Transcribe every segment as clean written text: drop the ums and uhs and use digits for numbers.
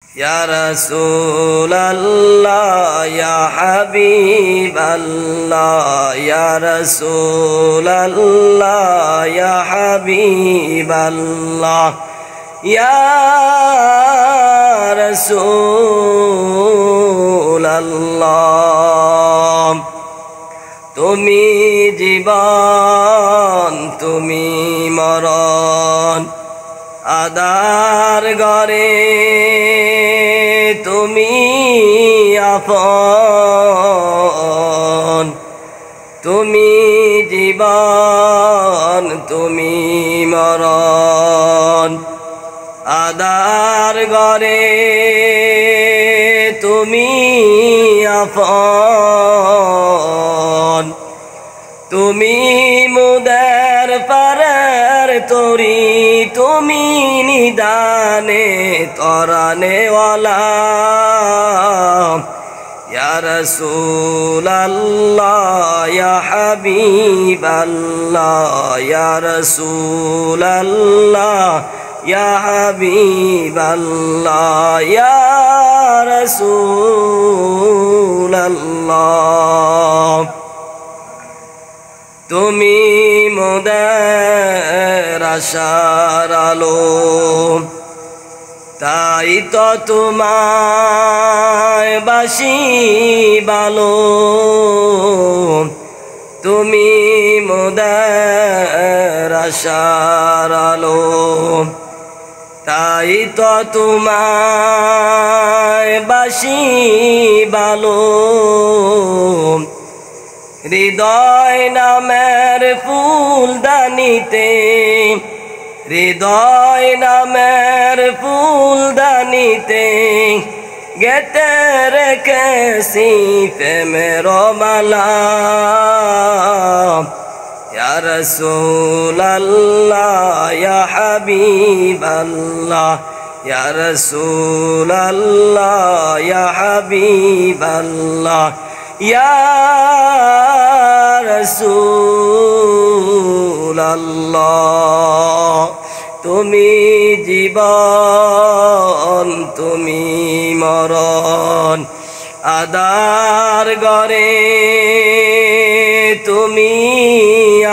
Ya Rasulallah, Ya Habiballah, Ya Rasulallah, Ya Habiballah, Ya Rasulallah. Tumi জীবন তুমি মরণ আদার গরে তুমি আপন তুমি জীবন তুমি মরণ আদার গরে তুমি আপন তুমি মুদের পারের তরি তুমি নিদানে তরানেওয়ালা Ya Rasulallah, Ya Habiballah, Ya Rasulallah, Ya Habiballah, Ya Rasulallah. তুমি মোদের আশার আলো তাই তো তোমায় বাসি ভালো তুমি মোদের আশার আলো তাই তো তোমায় বাসি ভালো হৃদয় নামের ফুলদানিতে হৃদয় নামের ফুলদানিতে গেতে রেখেছি প্রেমের মালা Ya Rasulallah, Ya Habiballah, Ya Rasulallah, Ya Habiballah, Ya Rasulallah. তুমি জীবন তুমি মরণ আদার গরে তুমি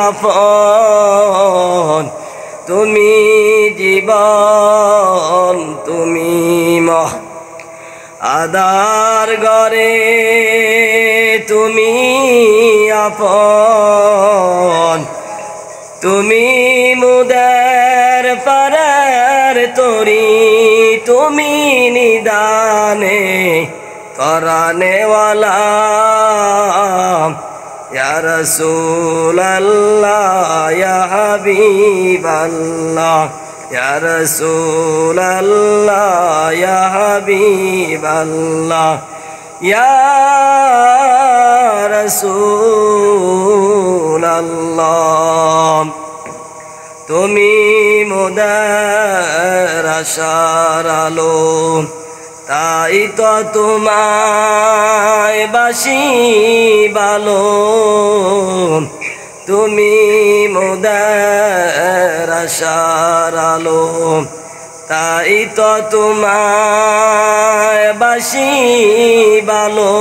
আপন তুমি জীবন তুমি আদার গরে তুমি আপন তুমি মুদের পারের তরি তুমি নিদানে তরানেওয়ালা Ya Rasulallah, Ya Habiballah, Ya Rasulallah, Ya Habiballah, Ya Rasulallah. তুমি মোদের আশার আলো তাই তো তোমায় বাসি ভালো তুমি মোদের আশার আলো তাই তো তোমায় বাসি ভালো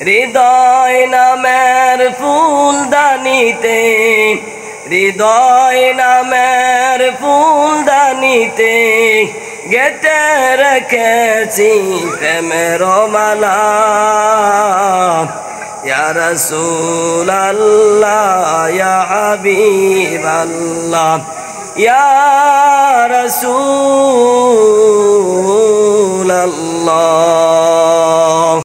হৃদয় নামের ফুলদানিতে হৃদয় নামের ফুলদানিতে গেতে রেখেছি প্রেমের মালা Ya Rasulallah, Ya Habiballah, Ya Rasul